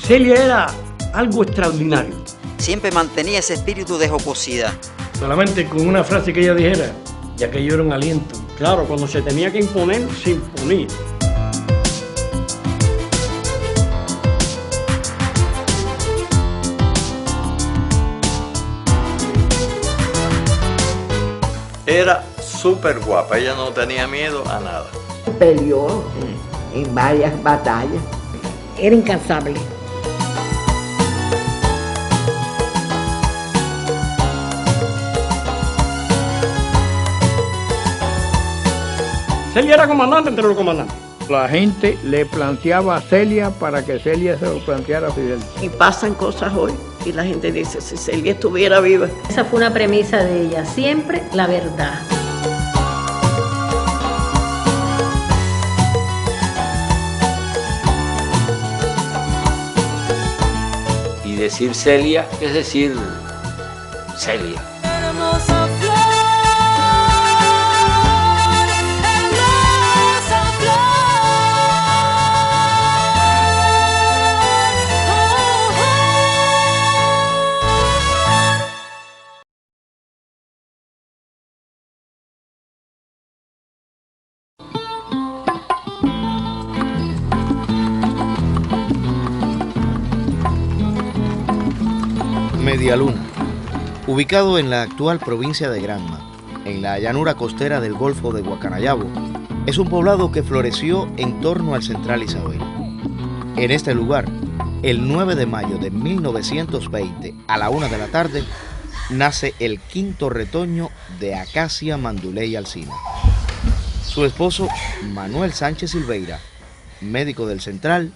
Celia era algo extraordinario. Siempre mantenía ese espíritu de jocosidad. Solamente con una frase que ella dijera, ya que yo era un aliento. Claro, cuando se tenía que imponer, se imponía. Era súper guapa, ella no tenía miedo a nada. Peleó en varias batallas. Era incansable. Celia era comandante entre los comandantes. La gente le planteaba a Celia para que Celia se lo planteara a Fidel. Y pasan cosas hoy y la gente dice, si Celia estuviera viva. Esa fue una premisa de ella, siempre la verdad. Y decir Celia es decir Celia. Medialuna, ubicado en la actual provincia de Granma, en la llanura costera del Golfo de Guacanayabo, es un poblado que floreció en torno al Central Isabel. En este lugar, el 9 de mayo de 1920, a la 1 de la tarde, nace el quinto retoño de Acacia Manduley Alsina. Su esposo, Manuel Sánchez Silveira, médico del Central,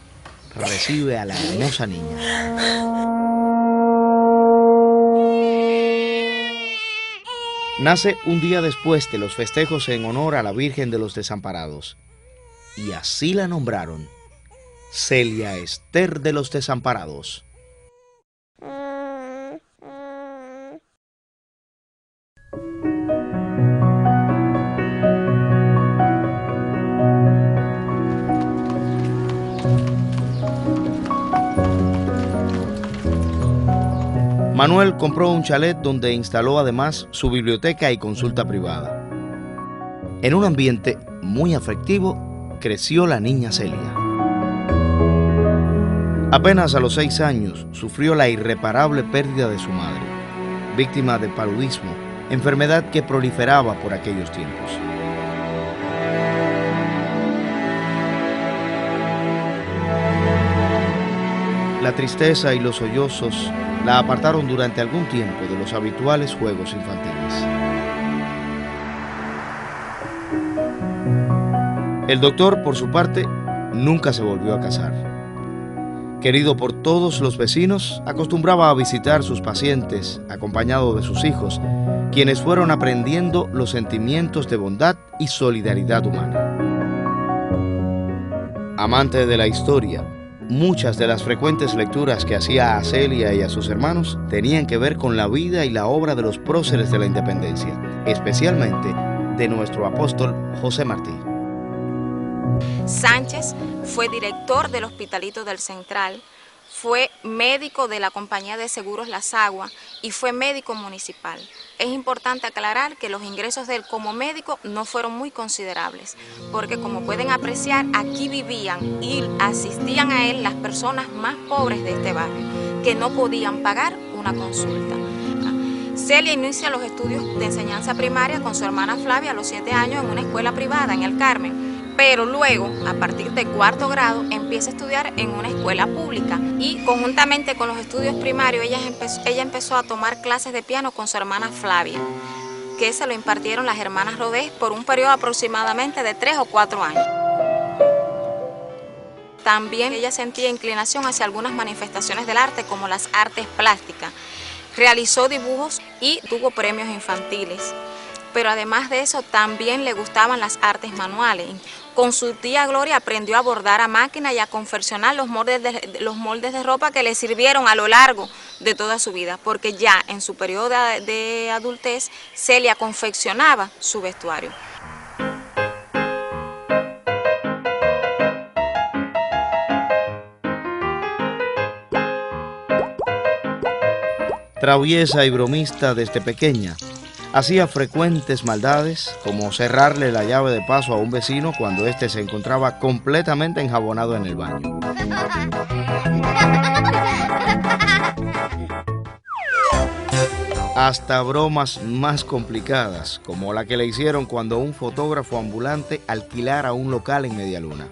recibe a la hermosa niña. Nace un día después de los festejos en honor a la Virgen de los Desamparados, y así la nombraron Celia Ester de los Desamparados. Manuel compró un chalet donde instaló además su biblioteca y consulta privada. En un ambiente muy afectivo creció la niña Celia. Apenas a los 6 años sufrió la irreparable pérdida de su madre, víctima de paludismo, enfermedad que proliferaba por aquellos tiempos. La tristeza y los sollozos la apartaron durante algún tiempo de los habituales juegos infantiles. El doctor, por su parte, nunca se volvió a casar. Querido por todos los vecinos, acostumbraba a visitar sus pacientes, acompañado de sus hijos, quienes fueron aprendiendo los sentimientos de bondad y solidaridad humana. Amante de la historia, muchas de las frecuentes lecturas que hacía a Celia y a sus hermanos tenían que ver con la vida y la obra de los próceres de la independencia, especialmente de nuestro apóstol José Martí. Sánchez fue director del Hospitalito del Central, fue médico de la Compañía de Seguros Las Aguas y fue médico municipal. Es importante aclarar que los ingresos de él como médico no fueron muy considerables, porque como pueden apreciar, aquí vivían y asistían a él las personas más pobres de este barrio, que no podían pagar una consulta. Celia inicia los estudios de enseñanza primaria con su hermana Flavia a los 7 años en una escuela privada en El Carmen. Pero luego, a partir de 4º grado, empieza a estudiar en una escuela pública y conjuntamente con los estudios primarios ella empezó a tomar clases de piano con su hermana Flavia, que se lo impartieron las hermanas Rodés por un periodo aproximadamente de 3 o 4 años. También ella sentía inclinación hacia algunas manifestaciones del arte, como las artes plásticas. Realizó dibujos y tuvo premios infantiles. Pero además de eso, también le gustaban las artes manuales. Con su tía Gloria aprendió a bordar a máquina y a confeccionar los moldes de ropa que le sirvieron a lo largo de toda su vida, porque ya en su periodo de adultez, Celia confeccionaba su vestuario. Traviesa y bromista desde pequeña, hacía frecuentes maldades, como cerrarle la llave de paso a un vecino cuando éste se encontraba completamente enjabonado en el baño. Hasta bromas más complicadas, como la que le hicieron cuando un fotógrafo ambulante alquilara un local en Medialuna.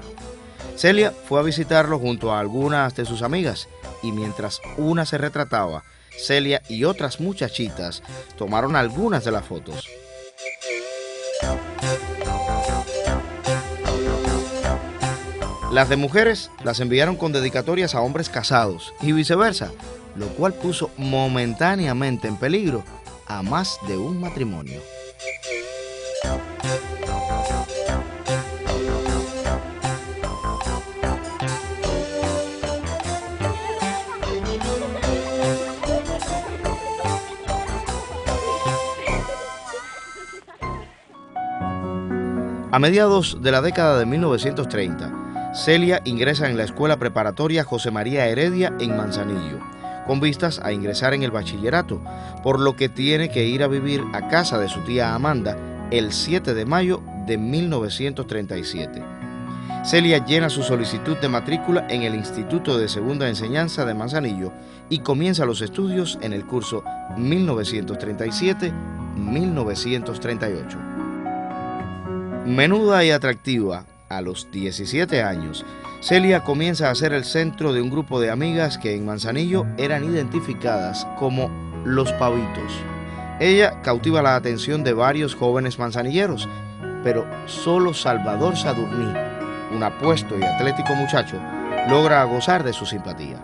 Celia fue a visitarlo junto a algunas de sus amigas y mientras una se retrataba, Celia y otras muchachitas tomaron algunas de las fotos. Las de mujeres las enviaron con dedicatorias a hombres casados y viceversa, lo cual puso momentáneamente en peligro a más de un matrimonio. A mediados de la década de 1930, Celia ingresa en la escuela preparatoria José María Heredia en Manzanillo, con vistas a ingresar en el bachillerato, por lo que tiene que ir a vivir a casa de su tía Amanda el 7 de mayo de 1937. Celia llena su solicitud de matrícula en el Instituto de Segunda Enseñanza de Manzanillo y comienza los estudios en el curso 1937-1938. Menuda y atractiva, a los 17 años, Celia comienza a ser el centro de un grupo de amigas que en Manzanillo eran identificadas como los pavitos. Ella cautiva la atención de varios jóvenes manzanilleros, pero solo Salvador Sadurní, un apuesto y atlético muchacho, logra gozar de su simpatía.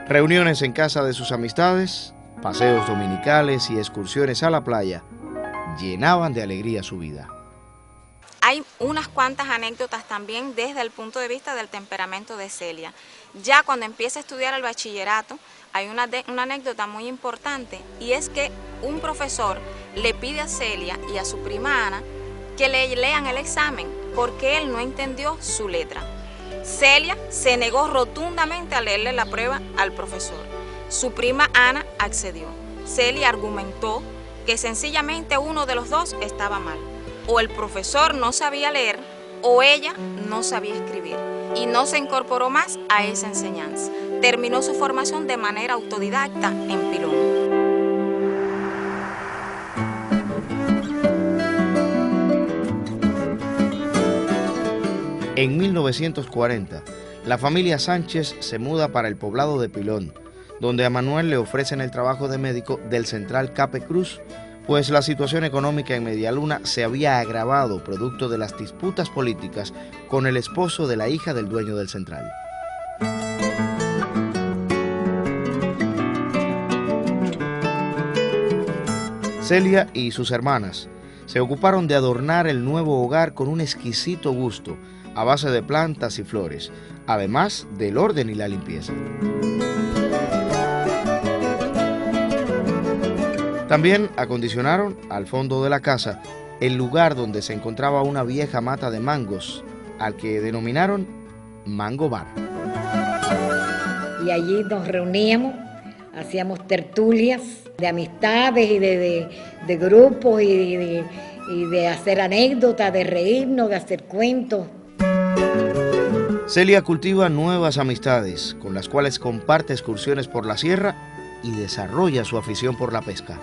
Reuniones en casa de sus amistades, paseos dominicales y excursiones a la playa llenaban de alegría su vida. Hay unas cuantas anécdotas también desde el punto de vista del temperamento de Celia. Ya cuando empieza a estudiar el bachillerato, hay una anécdota muy importante y es que un profesor le pide a Celia y a su prima Ana que le lean el examen porque él no entendió su letra. Celia se negó rotundamente a leerle la prueba al profesor. Su prima Ana accedió. Celia argumentó que sencillamente uno de los dos estaba mal. O el profesor no sabía leer o ella no sabía escribir y no se incorporó más a esa enseñanza. Terminó su formación de manera autodidacta en Pilón. En 1940, la familia Sánchez se muda para el poblado de Pilón, donde a Manuel le ofrecen el trabajo de médico del Central Cape Cruz, pues la situación económica en Medialuna se había agravado producto de las disputas políticas con el esposo de la hija del dueño del Central. Celia y sus hermanas se ocuparon de adornar el nuevo hogar con un exquisito gusto, a base de plantas y flores, además del orden y la limpieza. También acondicionaron al fondo de la casa el lugar donde se encontraba una vieja mata de mangos, al que denominaron Mango Bar. Y allí nos reuníamos, hacíamos tertulias de amistades y de grupos y de hacer anécdotas, de reírnos, de hacer cuentos. Celia cultiva nuevas amistades, con las cuales comparte excursiones por la sierra y desarrolla su afición por la pesca.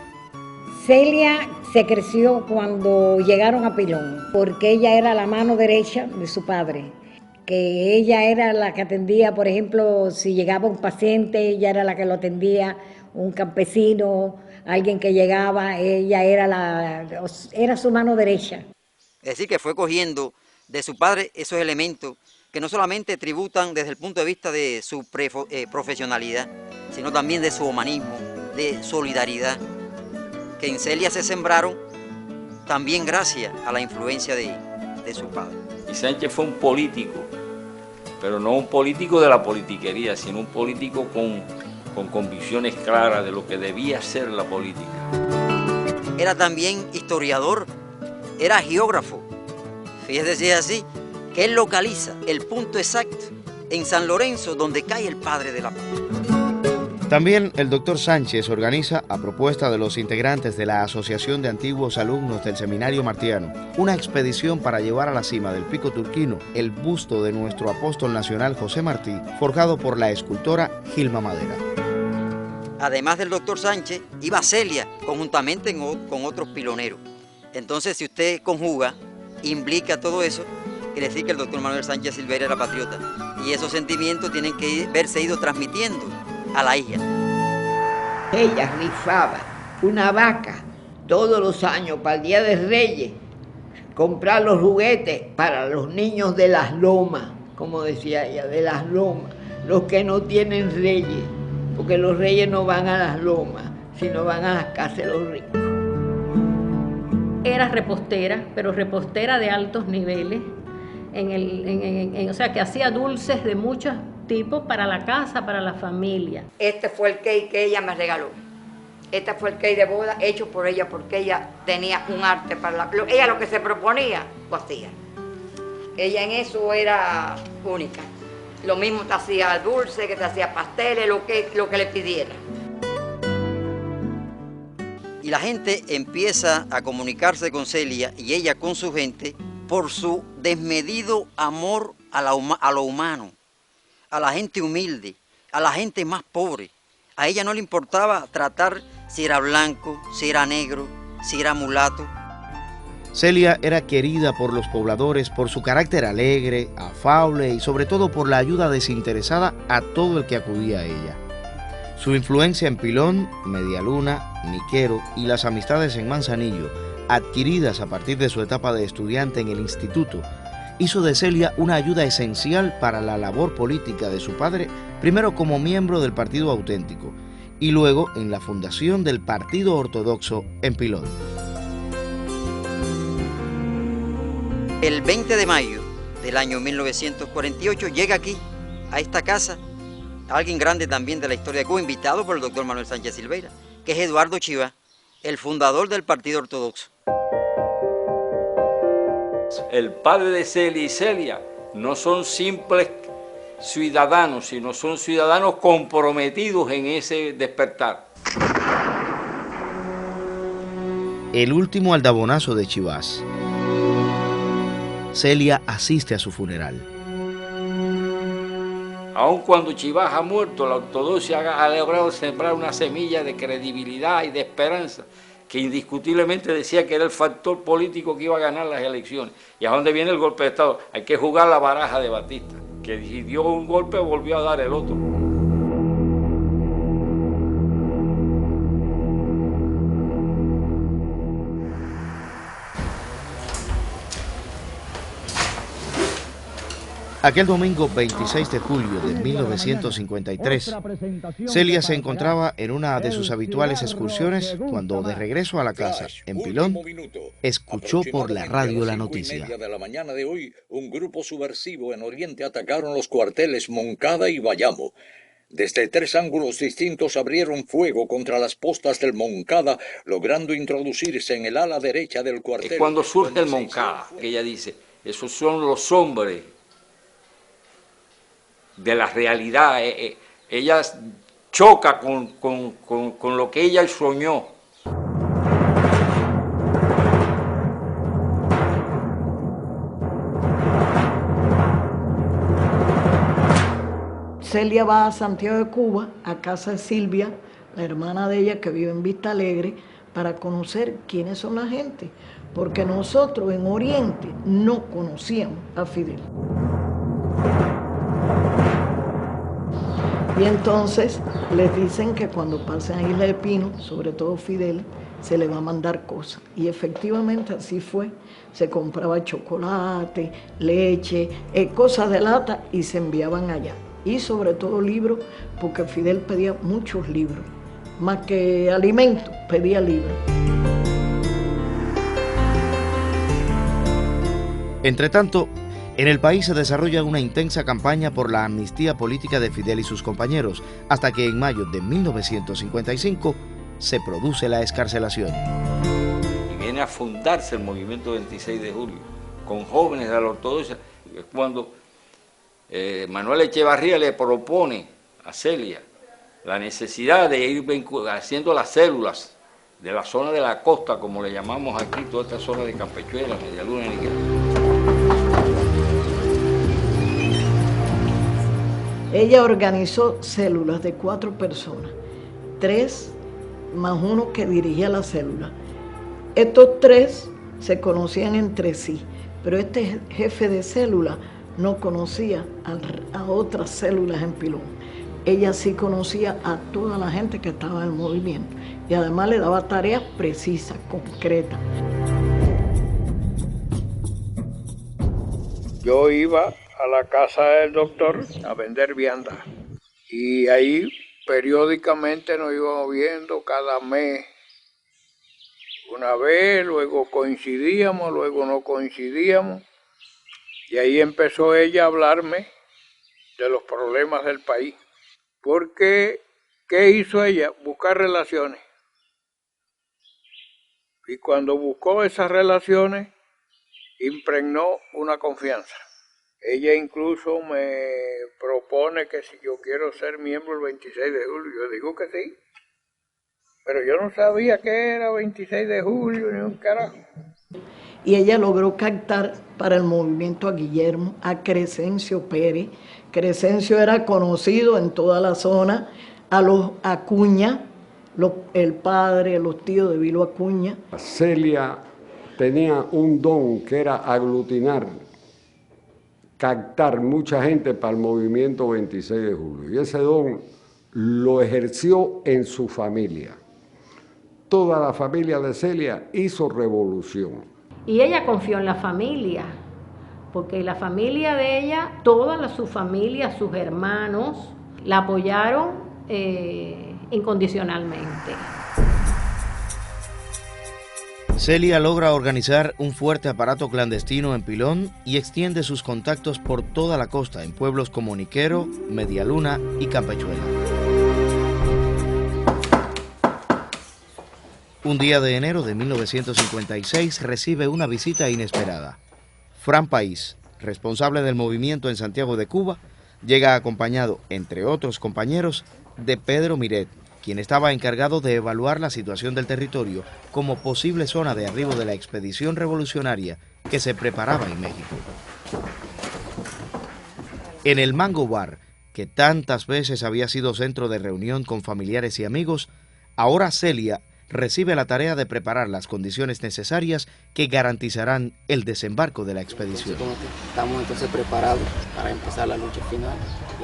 Celia se creció cuando llegaron a Pilón, porque ella era la mano derecha de su padre, que ella era la que atendía, por ejemplo, si llegaba un paciente, ella era la que lo atendía, un campesino, alguien que llegaba, ella era su mano derecha. Es decir, que fue cogiendo de su padre esos elementos que no solamente tributan desde el punto de vista de su profesionalidad, sino también de su humanismo, de solidaridad, que en Celia se sembraron también gracias a la influencia de su padre. Y Sánchez fue un político, pero no un político de la politiquería, sino un político con convicciones claras de lo que debía ser la política. Era también historiador, era geógrafo. Fíjese si es así, que él localiza el punto exacto en San Lorenzo donde cae el padre de la patria. También el doctor Sánchez organiza, a propuesta de los integrantes de la Asociación de Antiguos Alumnos del Seminario Martiano, una expedición para llevar a la cima del Pico Turquino el busto de nuestro apóstol nacional José Martí, forjado por la escultora Gilma Madera. Además del doctor Sánchez, iba Celia conjuntamente con otros piloneros. Entonces, si usted conjuga, implica todo eso, quiere decir que el doctor Manuel Sánchez Silveira era patriota. Y esos sentimientos tienen que verse ido transmitiendo a la hija. Ella rifaba una vaca todos los años para el Día de Reyes, comprar los juguetes para los niños de las lomas, como decía ella, de las lomas, los que no tienen reyes, porque los reyes no van a las lomas, sino van a las casas de los ricos. Era repostera, pero repostera de altos niveles, o sea, que hacía dulces de muchos tipos para la casa, para la familia. Este fue el cake que ella me regaló. Este fue el cake de boda hecho por ella, porque ella tenía un arte para ella lo que se proponía, lo hacía. Ella en eso era única. Lo mismo te hacía dulce, que te hacía pasteles, lo que le pidiera. Y la gente empieza a comunicarse con Celia y ella con su gente por su desmedido amor a lo humano, a la gente humilde, a la gente más pobre. A ella no le importaba tratar si era blanco, si era negro, si era mulato. Celia era querida por los pobladores por su carácter alegre, afable y sobre todo por la ayuda desinteresada a todo el que acudía a ella. Su influencia en Pilón, Medialuna, Niquero y las amistades en Manzanillo, adquiridas a partir de su etapa de estudiante en el instituto, hizo de Celia una ayuda esencial para la labor política de su padre, primero como miembro del Partido Auténtico y luego en la fundación del Partido Ortodoxo en Pilón. El 20 de mayo del año 1948 llega aquí, a esta casa, alguien grande también de la historia de Cuba, invitado por el doctor Manuel Sánchez Silveira, que es Eduardo Chivá, el fundador del Partido Ortodoxo. El padre de Celia y Celia no son simples ciudadanos, sino son ciudadanos comprometidos en ese despertar. El último aldabonazo de Chivás. Celia asiste a su funeral. Aun cuando Chivás ha muerto, la ortodoxia ha logrado sembrar una semilla de credibilidad y de esperanza que indiscutiblemente decía que era el factor político que iba a ganar las elecciones. ¿Y a dónde viene el golpe de Estado? Hay que jugar la baraja de Batista, que si dio un golpe volvió a dar el otro. Aquel domingo 26 de julio de 1953, Celia se encontraba en una de sus habituales excursiones cuando, de regreso a la casa en Pilón, escuchó por la radio la noticia. De la mañana de hoy, un grupo subversivo en Oriente atacaron los cuarteles Moncada y Bayamo. Desde 3 ángulos distintos abrieron fuego contra las postas del Moncada, logrando introducirse en el ala derecha del cuartel. Es cuando surge el Moncada, que ella dice, esos son los hombres de la realidad. Ella choca con lo que ella soñó. Celia va a Santiago de Cuba, a casa de Silvia, la hermana de ella que vive en Vista Alegre, para conocer quiénes son la gente, porque nosotros en Oriente no conocíamos a Fidel. Y entonces les dicen que cuando pasen a Isla de Pino, sobre todo Fidel, se le va a mandar cosas. Y efectivamente así fue. Se compraba chocolate, leche, cosas de lata y se enviaban allá. Y sobre todo libros, porque Fidel pedía muchos libros. Más que alimentos, pedía libros. Entretanto, en el país se desarrolla una intensa campaña por la amnistía política de Fidel y sus compañeros, hasta que en mayo de 1955 se produce la excarcelación. Y viene a fundarse el movimiento 26 de julio, con jóvenes de la ortodoxia. Es cuando Manuel Echevarría le propone a Celia la necesidad de ir haciendo las células de la zona de la costa, como le llamamos aquí, toda esta zona de Campechuela, Medialuna y Niquel. Ella organizó células de 4 personas, 3 más uno que dirigía la célula. Estos 3 se conocían entre sí, pero este jefe de célula no conocía a otras células en Pilón. Ella sí conocía a toda la gente que estaba en el movimiento y además le daba tareas precisas, concretas. Yo iba a la casa del doctor a vender viandas y ahí periódicamente nos íbamos viendo cada mes. Una vez, luego coincidíamos, luego no coincidíamos y ahí empezó ella a hablarme de los problemas del país. Porque, ¿qué hizo ella? Buscar relaciones. Y cuando buscó esas relaciones, impregnó una confianza. Ella incluso me propone que si yo quiero ser miembro el 26 de julio, yo digo que sí. Pero yo no sabía qué era 26 de julio ni un carajo. Y ella logró captar para el movimiento a Guillermo, a Crescencio Pérez. Crescencio era conocido en toda la zona, a los Acuña, el padre, los tíos de Vilo Acuña. Celia tenía un don que era aglutinar, captar mucha gente para el movimiento 26 de julio. Y ese don lo ejerció en su familia. Toda la familia de Celia hizo revolución. Y ella confió en la familia, porque la familia de ella, su familia, sus hermanos, la apoyaron incondicionalmente. Celia logra organizar un fuerte aparato clandestino en Pilón y extiende sus contactos por toda la costa en pueblos como Niquero, Medialuna y Campechuela. Un día de enero de 1956 recibe una visita inesperada. Fran País, responsable del movimiento en Santiago de Cuba, llega acompañado, entre otros compañeros, de Pedro Miret, quien estaba encargado de evaluar la situación del territorio como posible zona de arribo de la expedición revolucionaria que se preparaba en México. En el Mango Bar, que tantas veces había sido centro de reunión con familiares y amigos, ahora Celia recibe la tarea de preparar las condiciones necesarias que garantizarán el desembarco de la expedición. Estamos entonces preparados para empezar la lucha final.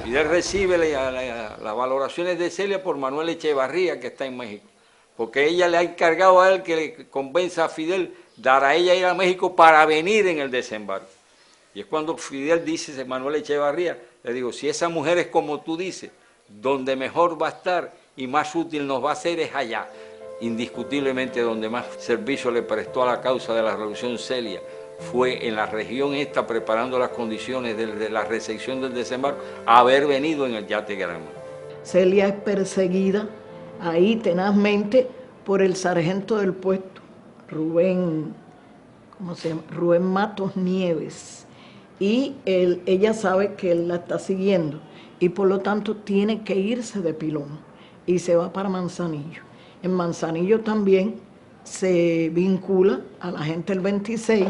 Fidel recibe las valoraciones de Celia por Manuel Echevarría, que está en México, porque ella le ha encargado a él que le convenza a Fidel dar a ella ir a México para venir en el desembarco. Y es cuando Fidel dice, Manuel Echevarría, le digo, si esa mujer es como tú dices, donde mejor va a estar y más útil nos va a hacer es allá. Indiscutiblemente donde más servicio le prestó a la causa de la revolución Celia fue en la región esta, preparando las condiciones de la recepción del desembarco, haber venido en el yate Granma. Celia es perseguida ahí tenazmente por el sargento del puesto, Rubén Matos Nieves, y ella sabe que él la está siguiendo y por lo tanto tiene que irse de Pilón y se va para Manzanillo. En Manzanillo también se vincula a la gente del 26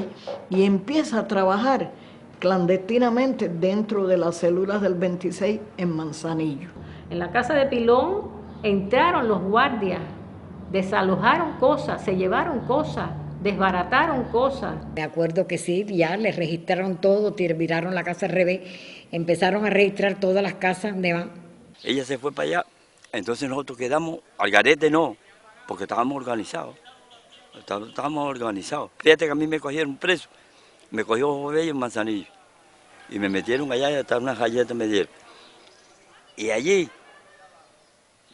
y empieza a trabajar clandestinamente dentro de las células del 26 en Manzanillo. En la casa de Pilón entraron los guardias, desalojaron cosas, se llevaron cosas, desbarataron cosas. Me acuerdo que sí, ya les registraron todo, tiraron la casa al revés, empezaron a registrar todas las casas donde van. Ella se fue para allá, entonces nosotros quedamos, al garete no, porque estábamos organizados. Fíjate que a mí me cogieron preso, me cogió Ojo Bello en Manzanillo y me metieron allá y hasta unas galletas me dieron. Y allí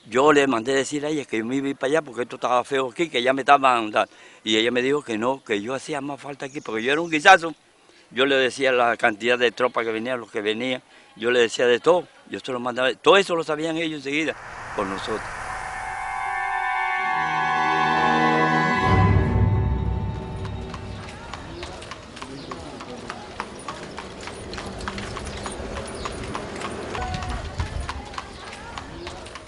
yo le mandé decir a ella que yo me iba a ir para allá porque esto estaba feo aquí, que ya me estaban dando. Y ella me dijo que no, que yo hacía más falta aquí porque yo era un guisazo. Yo le decía la cantidad de tropas que venían, los que venían, yo le decía de todo, yo se lo mandaba, todo eso lo sabían ellos enseguida por nosotros.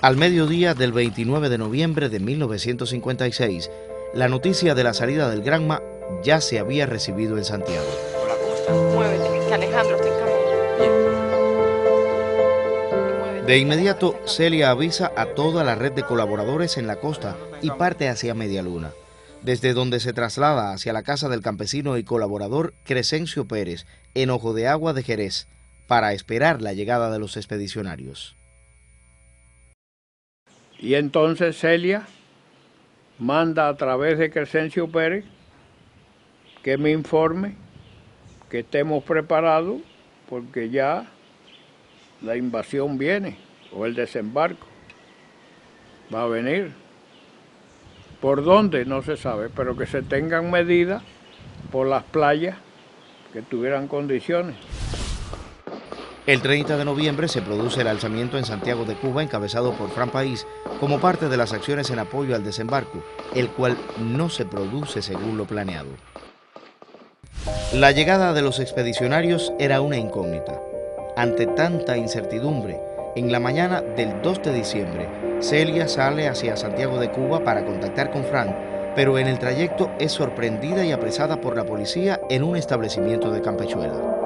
Al mediodía del 29 de noviembre de 1956, la noticia de la salida del Granma ya se había recibido en Santiago. Muévete, que Alejandro está en camino. De inmediato, Celia avisa a toda la red de colaboradores en la costa y parte hacia Medialuna, desde donde se traslada hacia la casa del campesino y colaborador Crescencio Pérez, en Ojo de Agua de Jerez, para esperar la llegada de los expedicionarios. Y entonces Celia manda a través de Crescencio Pérez que me informe que estemos preparados porque ya la invasión viene, o el desembarco va a venir. ¿Por dónde? No se sabe, pero que se tengan medidas por las playas que tuvieran condiciones. El 30 de noviembre se produce el alzamiento en Santiago de Cuba, encabezado por Fran País, como parte de las acciones en apoyo al desembarco, el cual no se produce según lo planeado. La llegada de los expedicionarios era una incógnita. Ante tanta incertidumbre, en la mañana del 2 de diciembre, Celia sale hacia Santiago de Cuba para contactar con Fran, pero en el trayecto es sorprendida y apresada por la policía en un establecimiento de Campechuela.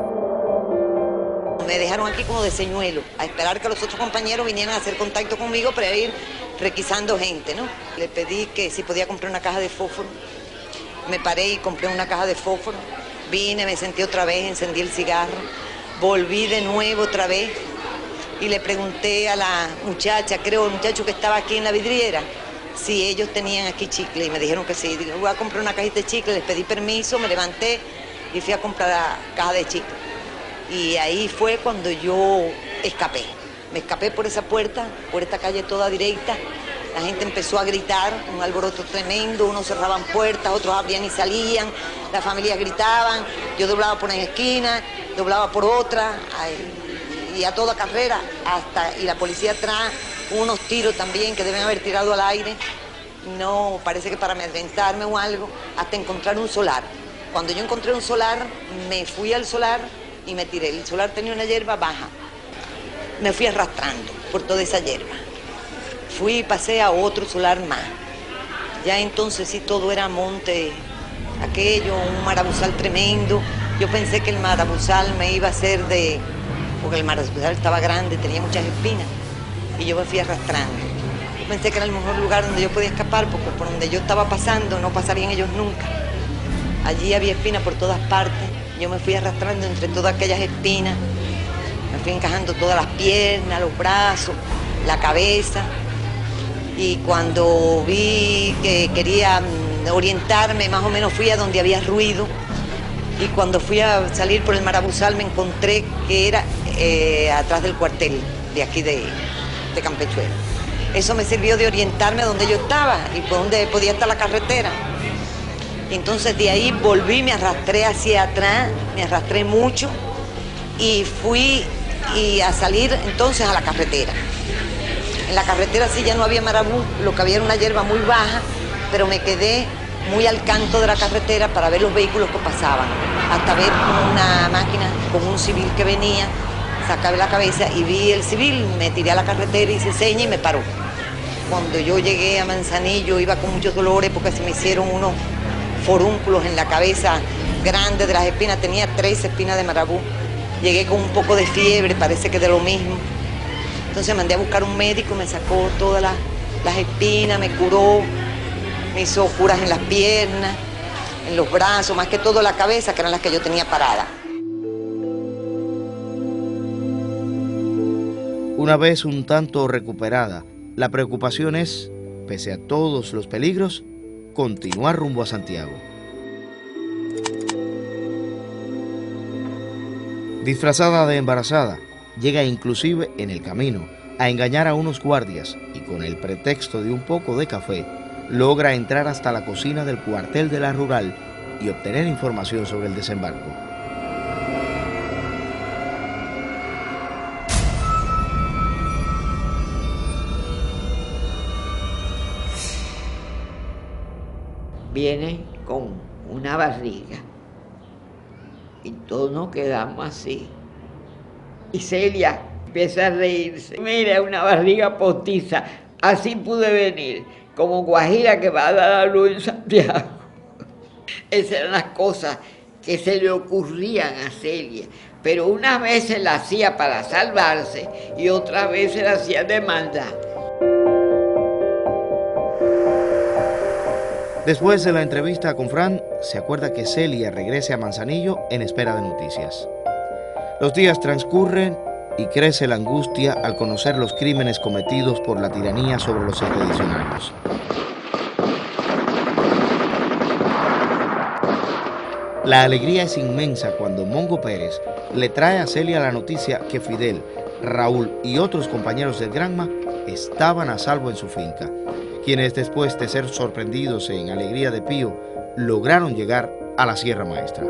Me dejaron aquí como de señuelo, a esperar que los otros compañeros vinieran a hacer contacto conmigo para ir requisando gente, ¿no? Le pedí que si podía comprar una caja de fósforo. Me paré y compré una caja de fósforo. Vine, me senté otra vez, encendí el cigarro. Volví de nuevo otra vez y le pregunté a la muchacha, creo el muchacho que estaba aquí en la vidriera, si ellos tenían aquí chicle, y me dijeron que sí. Digo, voy a comprar una cajita de chicle, les pedí permiso, me levanté y fui a comprar la caja de chicle. Y ahí fue cuando yo escapé. Me escapé por esa puerta, por esta calle toda directa. La gente empezó a gritar, un alboroto tremendo, unos cerraban puertas, otros abrían y salían, las familias gritaban, yo doblaba por una esquina, doblaba por otra, y a toda carrera, y la policía atrás, unos tiros también que deben haber tirado al aire, no, parece que para amedrentarme o algo, hasta encontrar un solar. Cuando yo encontré un solar, me fui al solar y me tiré. El solar tenía una hierba baja, me fui arrastrando por toda esa hierba. Fui y pasé a otro solar más. Ya entonces sí todo era monte, aquello, un marabuzal tremendo. Yo pensé que el marabuzal me iba a hacer porque el marabuzal estaba grande, tenía muchas espinas, y yo me fui arrastrando. Yo pensé que era el mejor lugar donde yo podía escapar, porque por donde yo estaba pasando no pasarían ellos nunca. Allí había espinas por todas partes, yo me fui arrastrando entre todas aquellas espinas, me fui encajando todas las piernas, los brazos, la cabeza. Y cuando vi que quería orientarme, más o menos fui a donde había ruido. Y cuando fui a salir por el marabuzal me encontré que era atrás del cuartel de aquí de Campechuela. Eso me sirvió de orientarme a donde yo estaba y por donde podía estar la carretera. Y entonces de ahí volví, me arrastré hacia atrás, me arrastré mucho y fui a salir entonces a la carretera. En la carretera sí ya no había marabú, lo que había era una hierba muy baja, pero me quedé muy al canto de la carretera para ver los vehículos que pasaban, hasta ver una máquina con un civil que venía, sacaba la cabeza y vi el civil, me tiré a la carretera, hice seña y me paró. Cuando yo llegué a Manzanillo iba con muchos dolores porque se me hicieron unos forúnculos en la cabeza grandes de las espinas, tenía 3 espinas de marabú. Llegué con un poco de fiebre, parece que de lo mismo. Entonces mandé a buscar un médico, me sacó todas las espinas, me curó, me hizo curas en las piernas, en los brazos, más que todo la cabeza, que eran las que yo tenía parada. Una vez un tanto recuperada, la preocupación es, pese a todos los peligros, continuar rumbo a Santiago. Disfrazada de embarazada, llega inclusive en el camino a engañar a unos guardias y con el pretexto de un poco de café, logra entrar hasta la cocina del cuartel de la Rural y obtener información sobre el desembarco. Viene con una barriga y todos nos quedamos así. Y Celia empieza a reírse. Mira, una barriga postiza, así pude venir, como Guajira que va a dar a luz en Santiago. Esas eran las cosas que se le ocurrían a Celia, pero unas veces la hacía para salvarse y otras veces la hacía de maldad. Después de la entrevista con Fran, se acuerda que Celia regrese a Manzanillo en espera de noticias. Los días transcurren y crece la angustia al conocer los crímenes cometidos por la tiranía sobre los expedicionarios. La alegría es inmensa cuando Mongo Pérez le trae a Celia la noticia que Fidel, Raúl y otros compañeros del Granma estaban a salvo en su finca, quienes después de ser sorprendidos en Alegría de Pío, lograron llegar a la Sierra Maestra.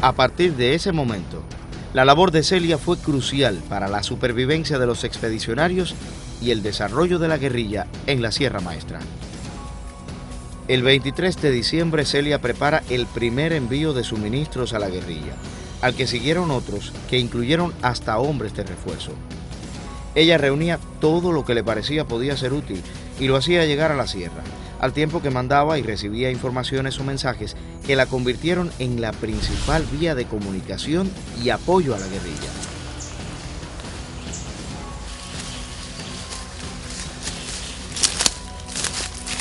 A partir de ese momento, la labor de Celia fue crucial para la supervivencia de los expedicionarios y el desarrollo de la guerrilla en la Sierra Maestra. El 23 de diciembre, Celia prepara el primer envío de suministros a la guerrilla, al que siguieron otros que incluyeron hasta hombres de refuerzo. Ella reunía todo lo que le parecía podía ser útil y lo hacía llegar a la sierra, al tiempo que mandaba y recibía informaciones o mensajes que la convirtieron en la principal vía de comunicación y apoyo a la guerrilla.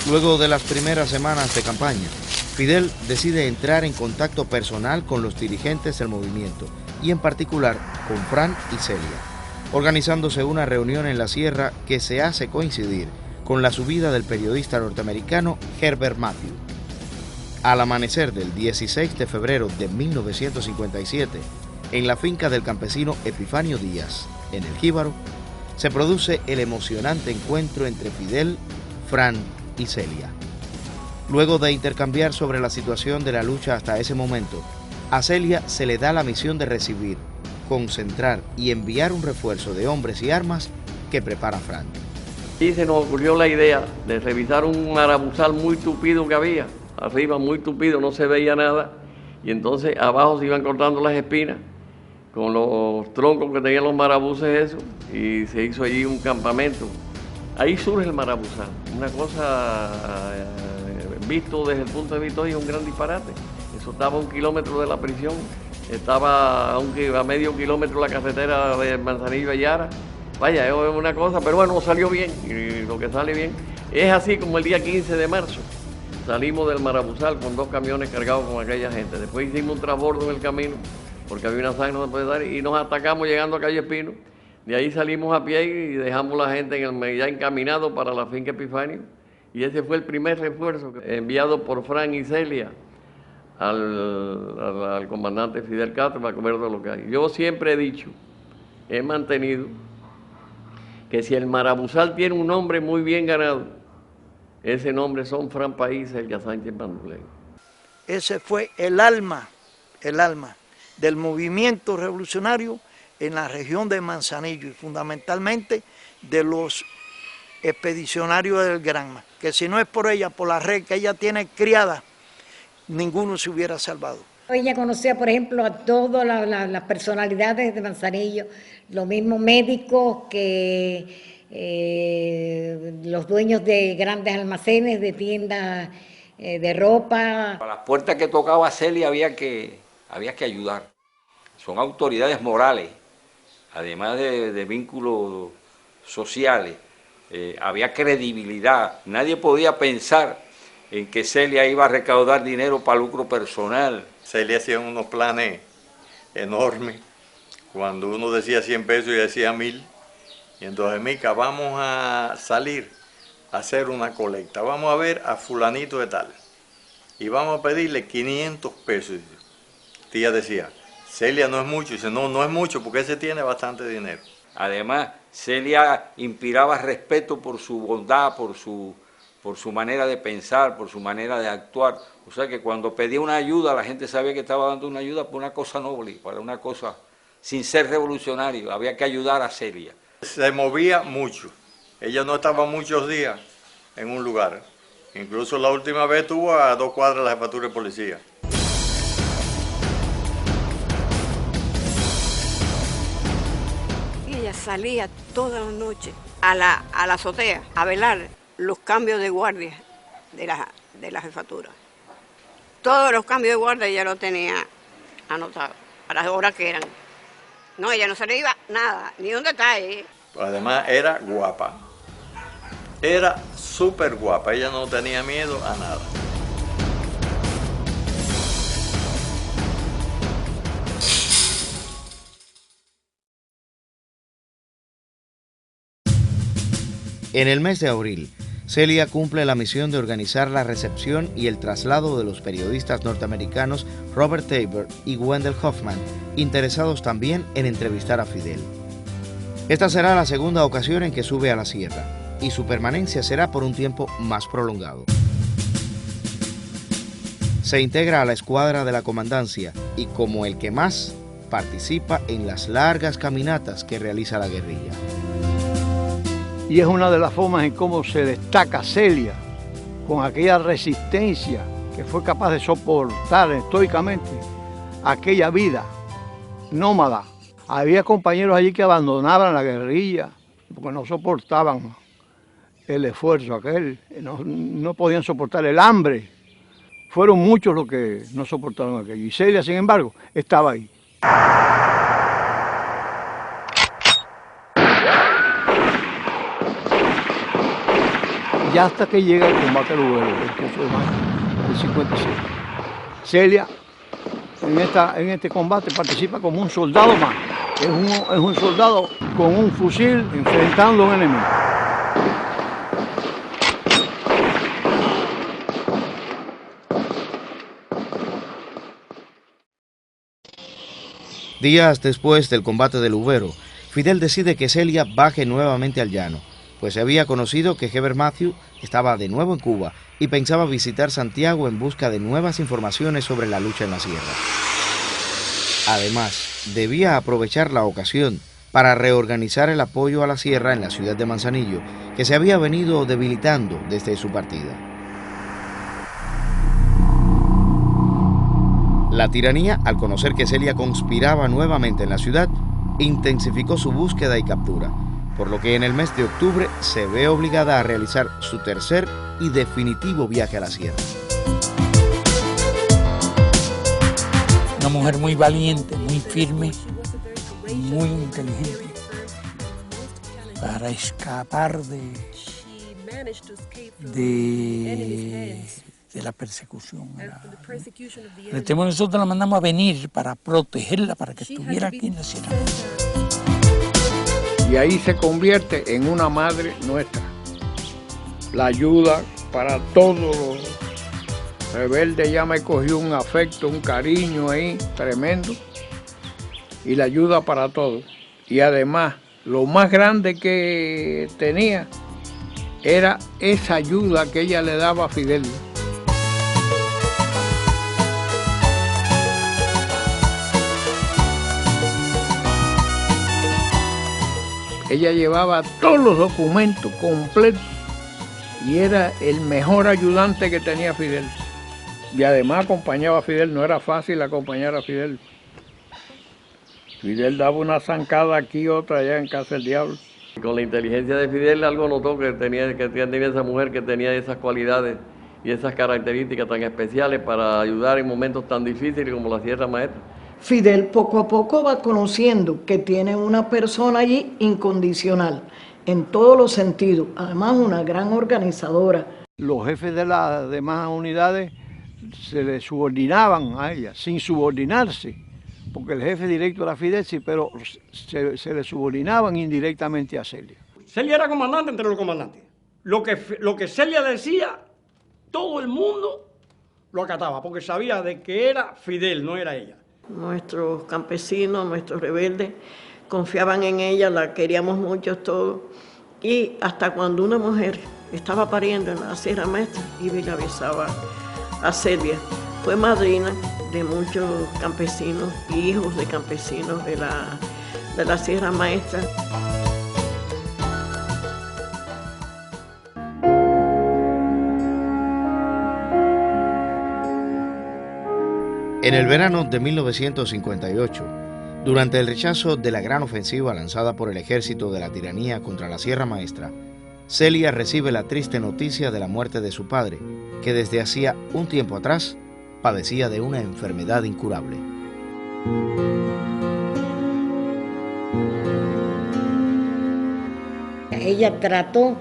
Luego de las primeras semanas de campaña, Fidel decide entrar en contacto personal con los dirigentes del movimiento y en particular con Fran y Celia, organizándose una reunión en la sierra que se hace coincidir con la subida del periodista norteamericano Herbert Matthew. Al amanecer del 16 de febrero de 1957, en la finca del campesino Epifanio Díaz, en el Jíbaro, se produce el emocionante encuentro entre Fidel, Fran y Celia. Luego de intercambiar sobre la situación de la lucha hasta ese momento, a Celia se le da la misión de recibir, concentrar y enviar un refuerzo de hombres y armas que prepara Fran. Y se nos ocurrió la idea de revisar un marabuzal muy tupido que había, arriba muy tupido, no se veía nada, y entonces abajo se iban cortando las espinas con los troncos que tenían los marabuces eso, y se hizo allí un campamento. Ahí surge el marabuzal, una cosa visto desde el punto de vista hoy es un gran disparate. Eso estaba a 1 kilómetro de la prisión, estaba a medio kilómetro la carretera de Manzanillo a Yara. Vaya, es una cosa, pero bueno, salió bien, y lo que sale bien es así como el día 15 de marzo. Salimos del marabuzal con 2 camiones cargados con aquella gente. Después hicimos un transbordo en el camino, porque había una zanja que no se puede dar, y nos atacamos llegando a Calle Espino. De ahí salimos a pie y dejamos la gente ya encaminado para la finca Epifanio. Y ese fue el primer refuerzo enviado por Fran y Celia al comandante Fidel Castro para comer todo lo que hay. Yo siempre he dicho, he mantenido, que si el marabuzal tiene un nombre muy bien ganado, ese nombre son Fran País y Celia Sánchez Bandulén. Ese fue el alma del movimiento revolucionario en la región de Manzanillo y fundamentalmente de los expedicionarios del Granma, que si no es por ella, por la red que ella tiene criada, ninguno se hubiera salvado. Ella conocía, por ejemplo, a todas las personalidades de Manzanillo, los mismos médicos que los dueños de grandes almacenes, de tiendas de ropa. A las puertas que tocaba Celia había que ayudar. Son autoridades morales, además de vínculos sociales. Había credibilidad. Nadie podía pensar en que Celia iba a recaudar dinero para lucro personal. Celia hacía unos planes enormes. Cuando uno decía 100 pesos y decía 1000. Y entonces, Mica, vamos a salir a hacer una colecta. Vamos a ver a fulanito de tal. Y vamos a pedirle 500 pesos. Tía decía, Celia no es mucho. Y dice, no es mucho porque ese tiene bastante dinero. Además, Celia inspiraba respeto por su bondad, por su manera de pensar, por su manera de actuar. O sea que cuando pedía una ayuda, la gente sabía que estaba dando una ayuda por una cosa noble, para una cosa sin ser revolucionario. Había que ayudar a Celia. Se movía mucho. Ella no estaba muchos días en un lugar. Incluso la última vez estuvo a 2 cuadras de la jefatura de policía. salía todas las noches a la azotea a velar los cambios de guardia de la jefatura. Todos los cambios de guardia ella lo tenía anotado, a las horas que eran. No, ella no se le iba nada, ni un detalle. Además era guapa, era súper guapa, ella no tenía miedo a nada. En el mes de abril, Celia cumple la misión de organizar la recepción y el traslado de los periodistas norteamericanos Robert Tabor y Wendell Hoffman, interesados también en entrevistar a Fidel. Esta será la segunda ocasión en que sube a la sierra, y su permanencia será por un tiempo más prolongado. Se integra a la escuadra de la comandancia y, como el que más, participa en las largas caminatas que realiza la guerrilla. Y es una de las formas en cómo se destaca Celia, con aquella resistencia que fue capaz de soportar estoicamente aquella vida nómada. Había compañeros allí que abandonaban la guerrilla porque no soportaban el esfuerzo aquel, no podían soportar el hambre. Fueron muchos los que no soportaron aquello. Y Celia, sin embargo, estaba ahí. Y hasta que llega el combate de Lubero, que fue en el 56. Celia en este combate participa como un soldado más. Es un soldado con un fusil enfrentando a un enemigo. Días después del combate de Lubero, Fidel decide que Celia baje nuevamente al llano, pues se había conocido que Heber Matthew estaba de nuevo en Cuba y pensaba visitar Santiago en busca de nuevas informaciones sobre la lucha en la sierra. Además, debía aprovechar la ocasión para reorganizar el apoyo a la sierra en la ciudad de Manzanillo, que se había venido debilitando desde su partida. La tiranía, al conocer que Celia conspiraba nuevamente en la ciudad, intensificó su búsqueda y captura, por lo que en el mes de octubre se ve obligada a realizar su tercer y definitivo viaje a la sierra. Una mujer muy valiente, muy firme, muy inteligente, para escapar de la persecución. Nosotros la mandamos a venir para protegerla, para que estuviera aquí en la sierra. Y ahí se convierte en una madre nuestra. La ayuda para todos los rebeldes, ya me cogió un afecto, un cariño ahí tremendo. Y la ayuda para todos. Y además, lo más grande que tenía era esa ayuda que ella le daba a Fidel. Ella llevaba todos los documentos completos y era el mejor ayudante que tenía Fidel. Y además acompañaba a Fidel, no era fácil acompañar a Fidel. Fidel daba una zancada aquí, otra allá en Casa del Diablo. Con la inteligencia de Fidel algo notó que tenía esa mujer que tenía esas cualidades y esas características tan especiales para ayudar en momentos tan difíciles como la Sierra Maestra. Fidel poco a poco va conociendo que tiene una persona allí incondicional, en todos los sentidos, además una gran organizadora. Los jefes de las demás unidades se le subordinaban a ella, sin subordinarse, porque el jefe directo era Fidel, sí, pero se le subordinaban indirectamente a Celia. Celia era comandante entre los comandantes. Lo que Celia decía, todo el mundo lo acataba, porque sabía de que era Fidel, no era ella. Nuestros campesinos, nuestros rebeldes, confiaban en ella, la queríamos mucho todos. Y hasta cuando una mujer estaba pariendo en la Sierra Maestra, iba y le avisaba a Celia. Fue madrina de muchos campesinos, hijos de campesinos de la Sierra Maestra. En el verano de 1958, Durante el rechazo de la gran ofensiva lanzada por el ejército de la tiranía contra la Sierra Maestra, Celia recibe la triste noticia de la muerte de su padre, que desde hacía un tiempo atrás padecía de una enfermedad incurable. Ella trató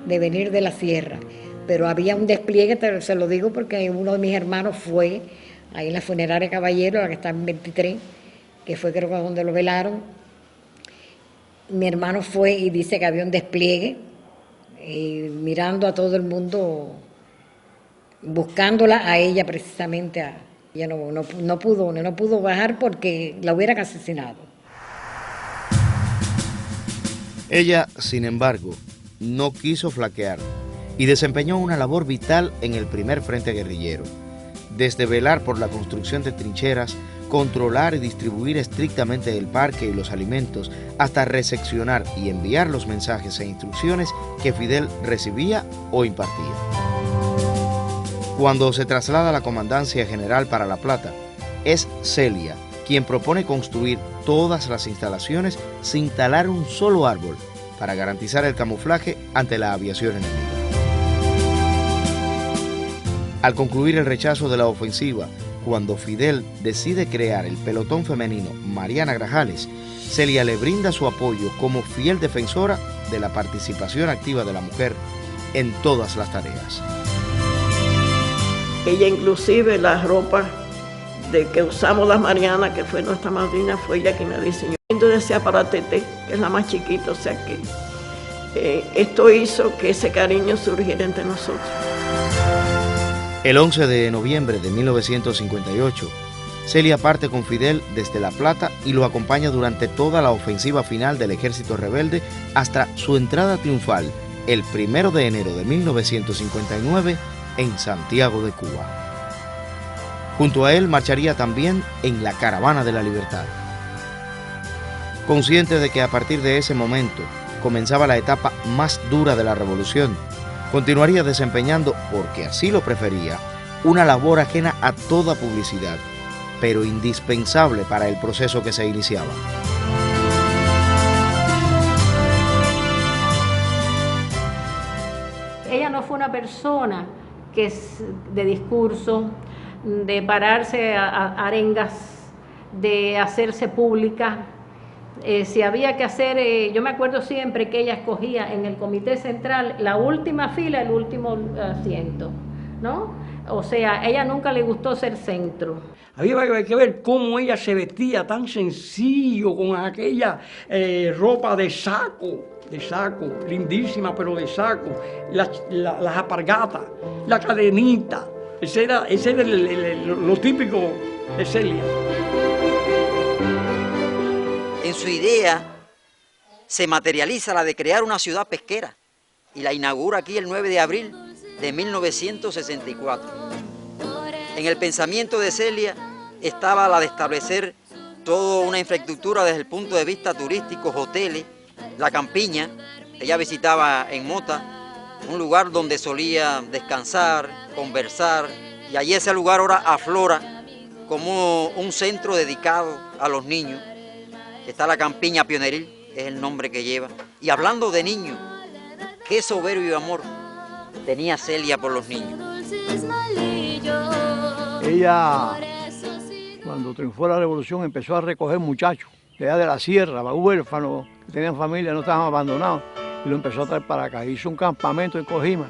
de venir de la sierra, pero había un despliegue, se lo digo porque uno de mis hermanos fue ahí en la funeraria Caballero, la que está en 23, que fue creo que donde lo velaron. Mi hermano fue y dice que había un despliegue, mirando a todo el mundo, buscándola a ella precisamente. Ella no pudo bajar porque la hubieran asesinado. Ella, sin embargo, no quiso flaquear y desempeñó una labor vital en el primer frente guerrillero, desde velar por la construcción de trincheras, controlar y distribuir estrictamente el parque y los alimentos, hasta recepcionar y enviar los mensajes e instrucciones que Fidel recibía o impartía. Cuando se traslada a la Comandancia General para La Plata, es Celia quien propone construir todas las instalaciones sin talar un solo árbol para garantizar el camuflaje ante la aviación enemiga. Al concluir el rechazo de la ofensiva, cuando Fidel decide crear el pelotón femenino Mariana Grajales, Celia le brinda su apoyo como fiel defensora de la participación activa de la mujer en todas las tareas. Ella inclusive la ropa de que usamos las Marianas, que fue nuestra madrina, fue ella quien la diseñó. Yo decía para Tete, que es la más chiquita, o sea que esto hizo que ese cariño surgiera entre nosotros. El 11 de noviembre de 1958, Celia parte con Fidel desde La Plata y lo acompaña durante toda la ofensiva final del ejército rebelde hasta su entrada triunfal el 1 de enero de 1959 en Santiago de Cuba. Junto a él marcharía también en la Caravana de la Libertad. Consciente de que a partir de ese momento comenzaba la etapa más dura de la revolución, continuaría desempeñando, porque así lo prefería, una labor ajena a toda publicidad, pero indispensable para el proceso que se iniciaba. Ella no fue una persona que es de discurso, de pararse a arengas, de hacerse pública. Si había que hacer, yo me acuerdo siempre que ella escogía en el comité central la última fila, el último asiento, ¿no? O sea, a ella nunca le gustó ser centro. Había que ver cómo ella se vestía tan sencillo, con aquella ropa de saco, lindísima, pero de saco, las alpargatas, la cadenita. Ese era lo típico de Celia. En su idea se materializa la de crear una ciudad pesquera y la inaugura aquí el 9 de abril de 1964. En el pensamiento de Celia estaba la de establecer toda una infraestructura desde el punto de vista turístico, hoteles, la campiña. Ella visitaba en Mota, un lugar donde solía descansar, conversar, y allí ese lugar ahora aflora como un centro dedicado a los niños. Está la campiña pioneril, es el nombre que lleva. Y hablando de niños, qué soberbio amor tenía Celia por los niños. Ella, cuando triunfó la revolución, empezó a recoger muchachos de allá de la sierra, huérfanos, que tenían familia, no estaban abandonados, y lo empezó a traer para acá. Hizo un campamento en Cojima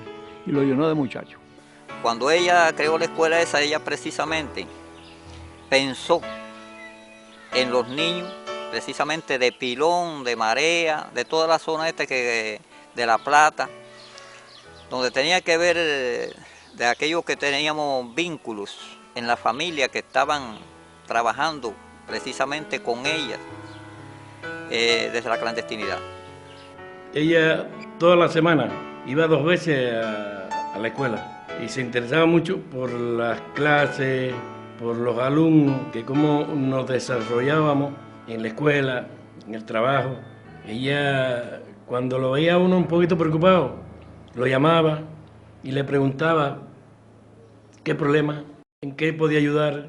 y lo llenó de muchachos. Cuando ella creó la escuela esa, ella precisamente pensó en los niños, precisamente de Pilón, de Marea, de toda la zona de La Plata, donde tenía que ver de aquellos que teníamos vínculos en la familia, que estaban trabajando precisamente con ellas desde la clandestinidad. Ella toda la semana iba 2 veces a la escuela y se interesaba mucho por las clases, por los alumnos, que cómo nos desarrollábamos en la escuela, en el trabajo. Ella, cuando lo veía a uno un poquito preocupado, lo llamaba y le preguntaba qué problema, en qué podía ayudar.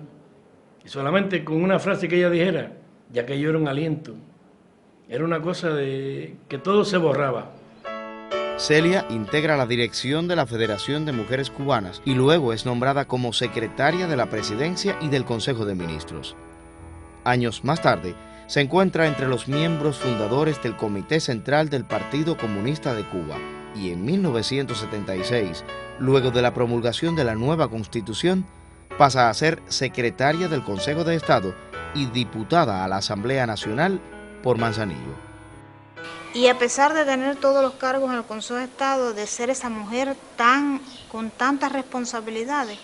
Y solamente con una frase que ella dijera, ya que yo era un aliento. Era una cosa de que todo se borraba. Celia integra la dirección de la Federación de Mujeres Cubanas y luego es nombrada como secretaria de la Presidencia y del Consejo de Ministros. Años más tarde, se encuentra entre los miembros fundadores del Comité Central del Partido Comunista de Cuba y en 1976, luego de la promulgación de la nueva Constitución, pasa a ser secretaria del Consejo de Estado y diputada a la Asamblea Nacional por Manzanillo. Y a pesar de tener todos los cargos en el Consejo de Estado, de ser esa mujer con tantas responsabilidades,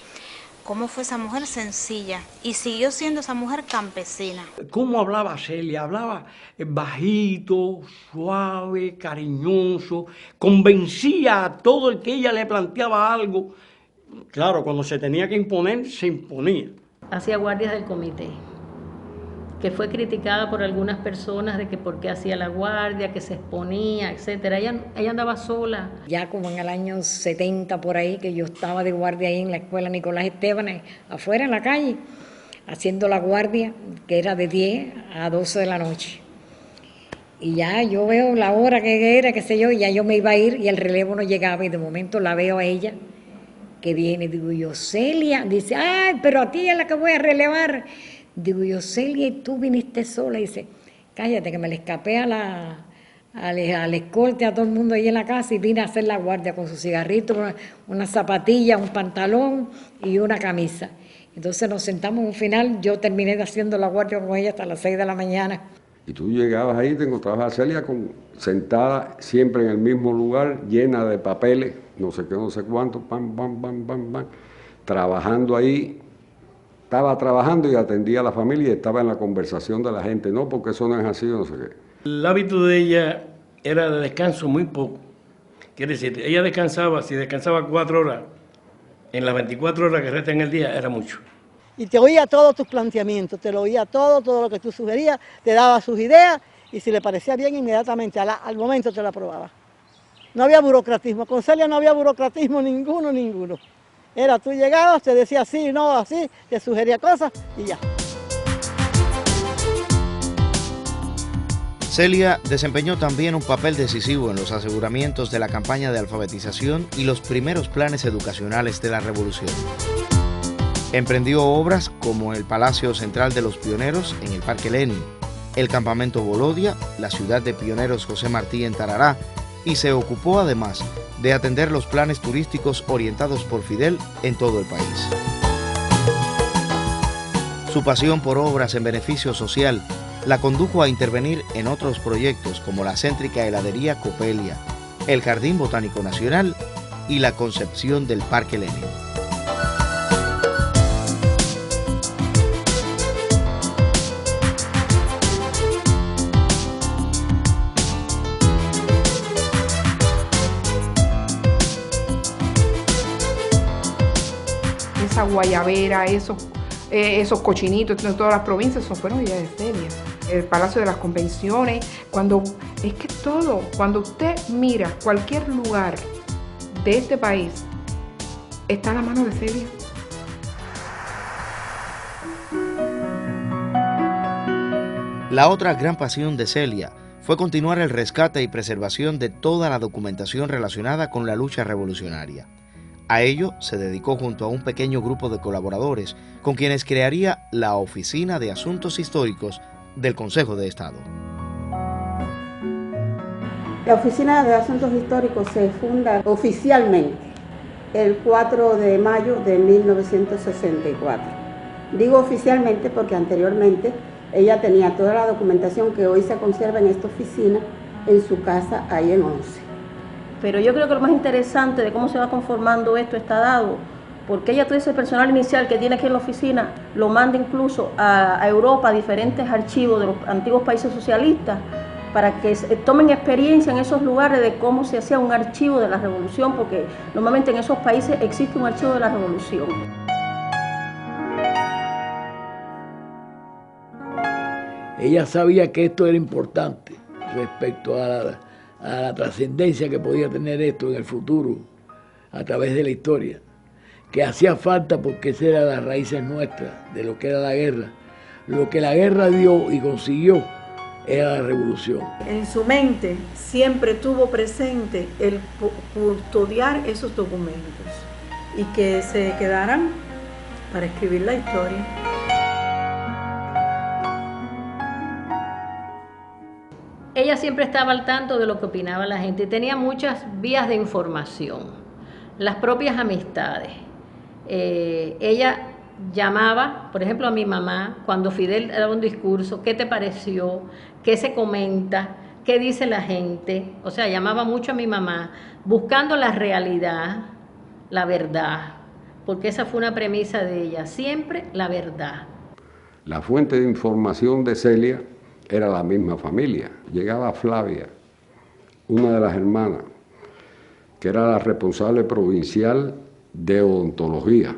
¿cómo fue esa mujer sencilla? Y siguió siendo esa mujer campesina. ¿Cómo hablaba Celia? Hablaba bajito, suave, cariñoso, convencía a todo el que ella le planteaba algo. Claro, cuando se tenía que imponer, se imponía. Hacía guardias del comité, que fue criticada por algunas personas de que por qué hacía la guardia, que se exponía, etcétera. Ella andaba sola. Ya como en el año 70 por ahí, que yo estaba de guardia ahí en la escuela Nicolás Esteban, afuera en la calle, haciendo la guardia, que era de 10 a 12 de la noche. Y ya yo veo la hora que era, qué sé yo, y ya yo me iba a ir y el relevo no llegaba y de momento la veo a ella que viene, digo yo, Celia, dice, ay, pero a ti es la que voy a relevar. Digo yo, Celia, ¿y tú viniste sola? Y dice, cállate, que me le escapé al escorte, a todo el mundo ahí en la casa y vine a hacer la guardia con su cigarrito, una zapatilla, un pantalón y una camisa. Entonces nos sentamos en un final, yo terminé haciendo la guardia con ella hasta las 6 de la mañana. Y tú llegabas ahí, te encontrabas a Celia sentada siempre en el mismo lugar, llena de papeles, no sé qué, no sé cuánto, pam, pam, pam, pam, pam, trabajando ahí. Estaba trabajando y atendía a la familia y estaba en la conversación de la gente, no, porque eso no es así, no sé qué. El hábito de ella era de descanso muy poco. Quiere decir, ella descansaba, si descansaba 4 horas, en las 24 horas que restan en el día, era mucho. Y te oía todos tus planteamientos, te lo oía todo lo que tú sugerías, te daba sus ideas y si le parecía bien, inmediatamente, al momento te lo aprobaba. No había burocratismo, con Celia no había burocratismo ninguno. Era, tú llegabas, te decía sí, no, así, te sugería cosas y ya. Celia desempeñó también un papel decisivo en los aseguramientos de la campaña de alfabetización y los primeros planes educacionales de la Revolución. Emprendió obras como el Palacio Central de los Pioneros en el Parque Lenin, el Campamento Volodia, la ciudad de pioneros José Martí en Tarará, y se ocupó además de atender los planes turísticos orientados por Fidel en todo el país. Su pasión por obras en beneficio social la condujo a intervenir en otros proyectos como la céntrica heladería Copelia, el Jardín Botánico Nacional y la concepción del Parque Lenin. Esa guayabera, esos cochinitos en todas las provincias, eso fueron ideas de Celia. El Palacio de las Convenciones, cuando usted mira cualquier lugar de este país, está en la mano de Celia. La otra gran pasión de Celia fue continuar el rescate y preservación de toda la documentación relacionada con la lucha revolucionaria. A ello se dedicó junto a un pequeño grupo de colaboradores con quienes crearía la Oficina de Asuntos Históricos del Consejo de Estado. La Oficina de Asuntos Históricos se funda oficialmente el 4 de mayo de 1964. Digo oficialmente porque anteriormente ella tenía toda la documentación que hoy se conserva en esta oficina en su casa ahí en Once. Pero yo creo que lo más interesante de cómo se va conformando esto está dado, porque ella todo ese personal inicial que tiene aquí en la oficina lo manda incluso a Europa, a diferentes archivos de los antiguos países socialistas, para que tomen experiencia en esos lugares de cómo se hacía un archivo de la revolución, porque normalmente en esos países existe un archivo de la revolución. Ella sabía que esto era importante respecto a la trascendencia que podía tener esto en el futuro a través de la historia, que hacía falta porque esa era las raíces nuestras de lo que era la guerra, lo que la guerra dio y consiguió era la revolución. En su mente siempre tuvo presente el custodiar esos documentos y que se quedaran para escribir la historia. Ella siempre estaba al tanto de lo que opinaba la gente y tenía muchas vías de información, las propias amistades. Ella llamaba, por ejemplo, a mi mamá cuando Fidel daba un discurso: ¿qué te pareció? ¿Qué se comenta? ¿Qué dice la gente? O sea, llamaba mucho a mi mamá buscando la realidad, la verdad, porque esa fue una premisa de ella, siempre la verdad. La fuente de información de Celia era la misma familia. Llegaba Flavia, una de las hermanas, que era la responsable provincial de odontología.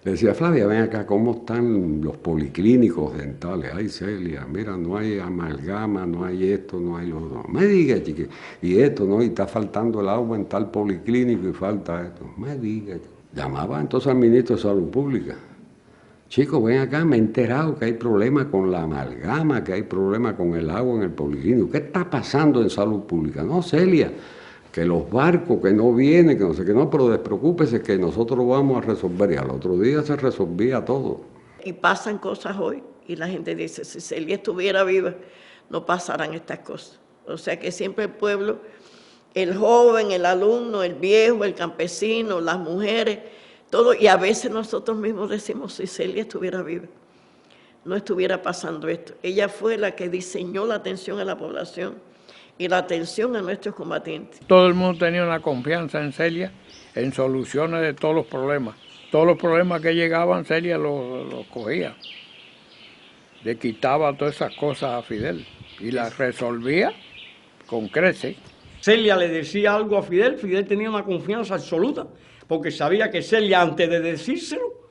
Le decía: Flavia, ven acá, ¿cómo están los policlínicos dentales? Ay, Celia, mira, no hay amalgama, no hay esto, no hay lo otro. Me diga, chique, y esto, ¿no? Y está faltando el agua en tal policlínico y falta esto. Me diga. Llamaba entonces al ministro de Salud Pública. Chicos, ven acá, me he enterado que hay problemas con la amalgama, que hay problemas con el agua en el policlínico. ¿Qué está pasando en Salud Pública? No, Celia, que los barcos que no vienen, que no sé qué, no, pero despreocúpese que nosotros lo vamos a resolver. Y al otro día se resolvía todo. Y pasan cosas hoy y la gente dice: si Celia estuviera viva, no pasaran estas cosas. O sea que siempre el pueblo, el joven, el alumno, el viejo, el campesino, las mujeres, todo, y a veces nosotros mismos decimos: si Celia estuviera viva, no estuviera pasando esto. Ella fue la que diseñó la atención a la población y la atención a nuestros combatientes. Todo el mundo tenía una confianza en Celia, en soluciones de todos los problemas. Todos los problemas que llegaban, Celia los cogía. Le quitaba todas esas cosas a Fidel y las resolvía con creces. Celia le decía algo a Fidel, Fidel tenía una confianza absoluta, porque sabía que Celia, antes de decírselo,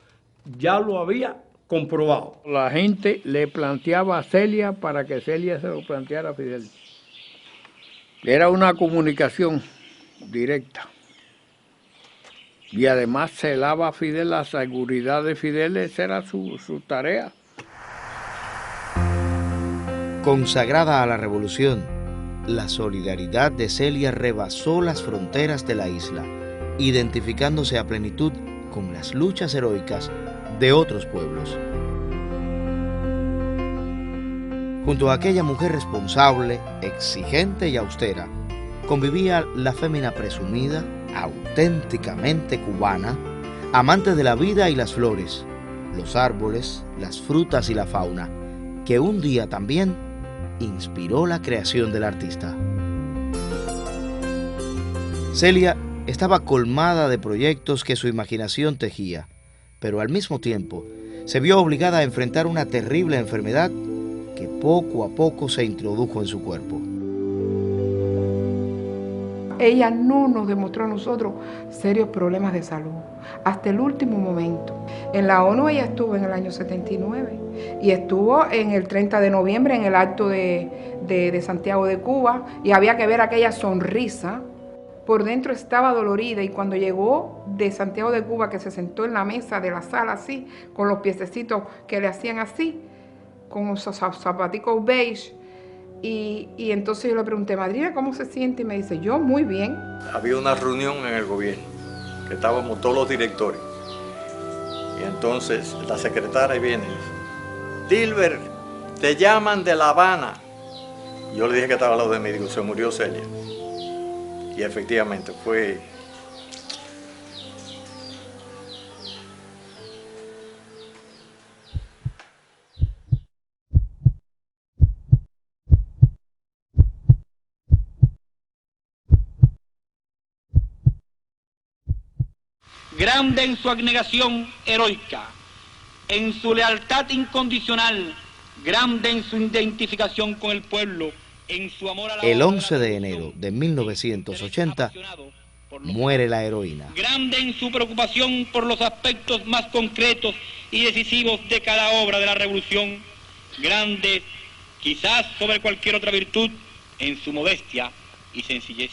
ya lo había comprobado. La gente le planteaba a Celia para que Celia se lo planteara a Fidel. Era una comunicación directa. Y además celaba a Fidel, la seguridad de Fidel, esa era su tarea. Consagrada a la revolución, la solidaridad de Celia rebasó las fronteras de la isla, identificándose a plenitud con las luchas heroicas de otros pueblos. Junto a aquella mujer responsable, exigente y austera, convivía la fémina presumida, auténticamente cubana, amante de la vida y las flores, los árboles, las frutas y la fauna, que un día también inspiró la creación del artista. Celia estaba colmada de proyectos que su imaginación tejía, pero al mismo tiempo se vio obligada a enfrentar una terrible enfermedad que poco a poco se introdujo en su cuerpo. Ella no nos demostró a nosotros serios problemas de salud, hasta el último momento. En la ONU ella estuvo en el año 79 y estuvo en el 30 de noviembre en el acto de Santiago de Cuba, y había que ver aquella sonrisa. Por dentro estaba dolorida, y cuando llegó de Santiago de Cuba, que se sentó en la mesa de la sala así, con los piececitos que le hacían así, con esos zapaticos beige, y entonces yo le pregunté: madrina, ¿cómo se siente? Y me dice: yo muy bien. Había una reunión en el gobierno, que estábamos todos los directores, y entonces la secretaria viene y dice: Dilber, te llaman de La Habana. Yo le dije que estaba al lado de mí, digo: se murió Celia. Y efectivamente fue. Grande en su abnegación heroica, en su lealtad incondicional, grande en su identificación con el pueblo, en su amor a la... El 11 de enero de 1980 muere la heroína. Grande en su preocupación por los aspectos más concretos y decisivos de cada obra de la revolución, grande, quizás sobre cualquier otra virtud, en su modestia y sencillez.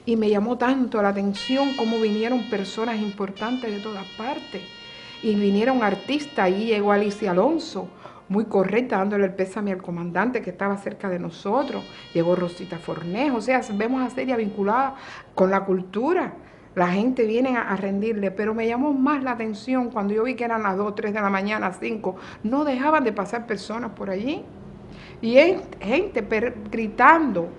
Y me llamó tanto la atención cómo vinieron personas importantes de todas partes. Y vinieron artistas, ahí llegó Alicia Alonso, muy correcta, dándole el pésame al comandante que estaba cerca de nosotros. Llegó Rosita Fornejo, o sea, vemos a Celia vinculada con la cultura. La gente viene a rendirle, pero me llamó más la atención cuando yo vi que eran las 2, 3 de la mañana, 5, no dejaban de pasar personas por allí. Y gente gritando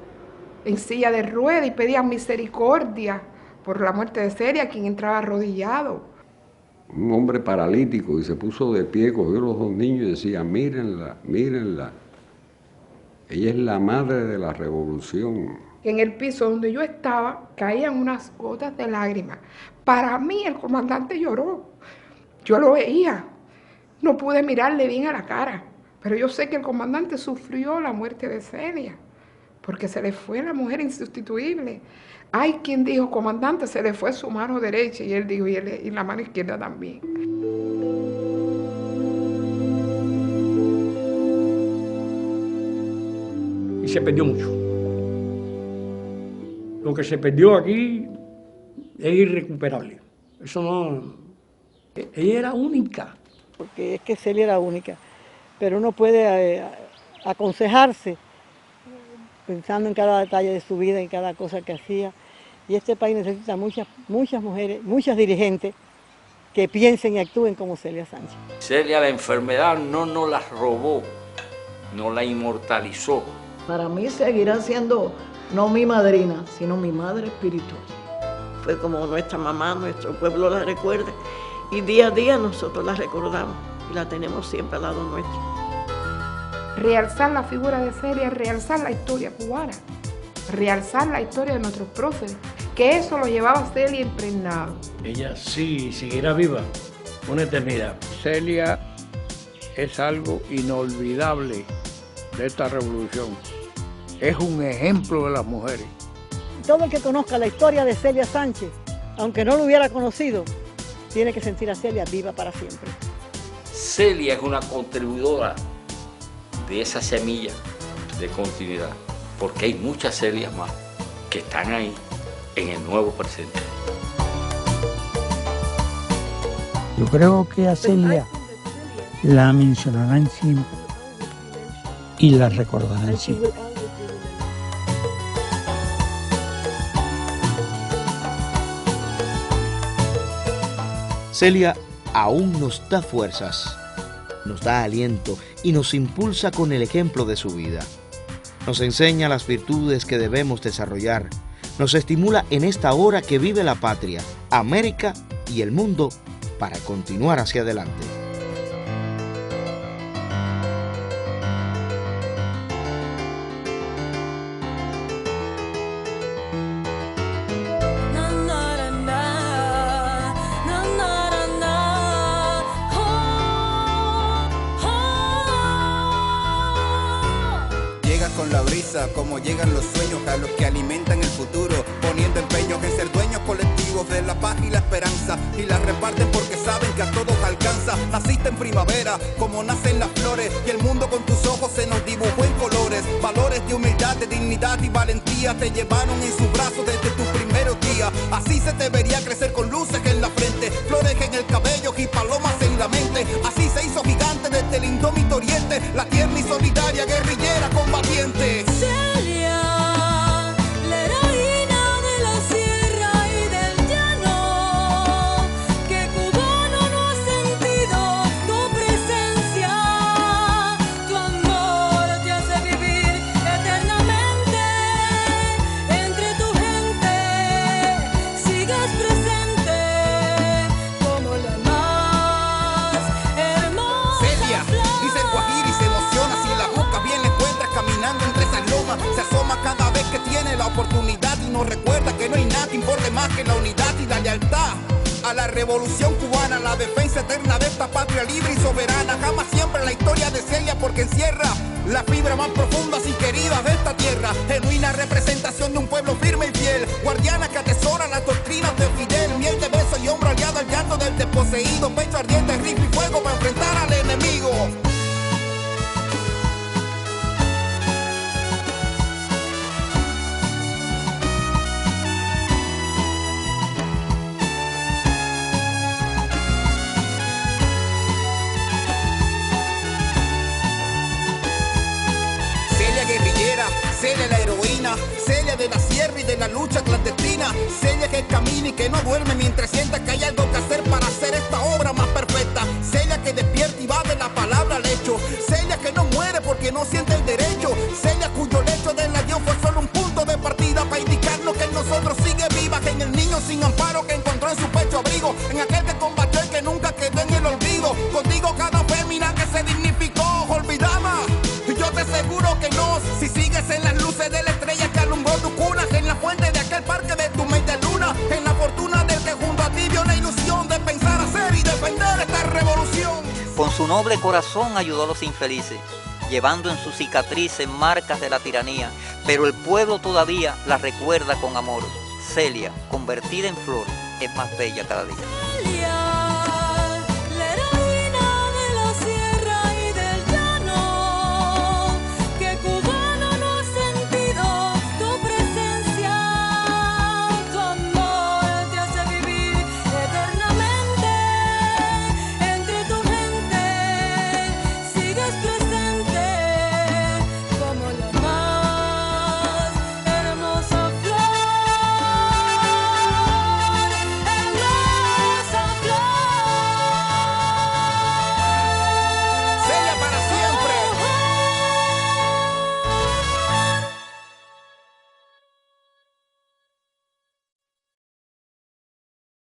en silla de ruedas y pedían misericordia por la muerte de Celia, quien entraba arrodillado. Un hombre paralítico y se puso de pie, cogió los 2 niños y decía, mírenla, mírenla. Ella es la madre de la revolución. En el piso donde yo estaba caían unas gotas de lágrimas. Para mí el comandante lloró. Yo lo veía. No pude mirarle bien a la cara. Pero yo sé que el comandante sufrió la muerte de Celia. Porque se le fue la mujer insustituible. Hay quien dijo, comandante, se le fue su mano derecha. Y él dijo, y la mano izquierda también. Y se perdió mucho. Lo que se perdió aquí es irrecuperable. Eso no... Ella era única. Porque es que Celia era única. Pero uno puede aconsejarse pensando en cada detalle de su vida, en cada cosa que hacía. Y este país necesita muchas mujeres, muchas dirigentes que piensen y actúen como Celia Sánchez. Celia, la enfermedad no nos la robó, nos la inmortalizó. Para mí seguirá siendo no mi madrina, sino mi madre espiritual. Fue como nuestra mamá, nuestro pueblo la recuerda, y día a día nosotros la recordamos y la tenemos siempre al lado nuestro. Realzar la figura de Celia es realzar la historia cubana, realzar la historia de nuestros próceres, que eso lo llevaba Celia impregnado. Ella sí seguirá viva, una eternidad. Celia es algo inolvidable de esta revolución. Es un ejemplo de las mujeres. Todo el que conozca la historia de Celia Sánchez, aunque no lo hubiera conocido, tiene que sentir a Celia viva para siempre. Celia es una contribuidora de esa semilla de continuidad, porque hay muchas Celias más que están ahí en el nuevo presente. Yo creo que a Celia la mencionarán siempre y la recordarán siempre. Celia aún nos da fuerzas, nos da aliento y nos impulsa con el ejemplo de su vida. Nos enseña las virtudes que debemos desarrollar, nos estimula en esta hora que vive la patria, América y el mundo para continuar hacia adelante. Con la brisa, como llegan los sueños a los que alimentan el futuro, poniendo empeños en ser dueños colectivos de la paz y la esperanza, y la reparten porque saben que a todos alcanza. Naciste en primavera, como nacen las flores, y el mundo con tus ojos se nos dibujó en colores. Valores de humildad, de dignidad y valentía te llevaron en sus brazos desde tus primeros días. Así se debería crecer, con luces en la frente, flores en el cabello y palomas en la mente. Así se hizo gigante desde el indómito oriente, la tierna y solidaria guerrillera combatiente. Celia, la heroína de la sierra y del llano, que cubano no ha sentido tu presencia. Tu amor te hace vivir eternamente entre tu gente. Sigas presente como la más hermosa. Celia, dice el guajiri y se emociona si la busca bien la encuentras caminando entre esas lomas. Se asoma cada vez que tiene la oportunidad y nos recuerda que no hay nada que importe más que la unidad y la lealtad a la revolución cubana, la defensa eterna de esta patria libre y soberana. Jamás siempre la historia de Celia, porque encierra la fibra más profunda y querida de esta tierra. Genuina representación de un pueblo firme y fiel, guardiana que atesora las doctrinas de Fidel. Miel de beso y hombro aliado al llanto del desposeído, pecho ardiente, rifle y fuego para enfrentar al enemigo. heavy de la lucha clandestina. Celia que camina y que no duerme mientras sienta que hay algo que hacer para hacer esta obra más perfecta. Celia que despierta y va de la palabra al hecho. Celia que no muere porque no siente el derecho. Celia cuyo lecho de la dio fue solo un punto de partida para indicarnos que en nosotros sigue viva, que en el niño sin amparo que encontró en su pecho abrigo, en aquel que combatió y que nunca quedó en el olvido. Contigo cada fémina que se dignificó, olvidaba. Yo te aseguro que no, si sigues en las luces de la estrella que alumbró tu cuna, en la fuente de aquel parque de tu mente luna, en la fortuna del que junto a ti vio la ilusión de pensar hacer y defender esta revolución. Con su noble corazón ayudó a los infelices, llevando en sus cicatrices marcas de la tiranía, pero el pueblo todavía la recuerda con amor. Celia, convertida en flor, es más bella cada día.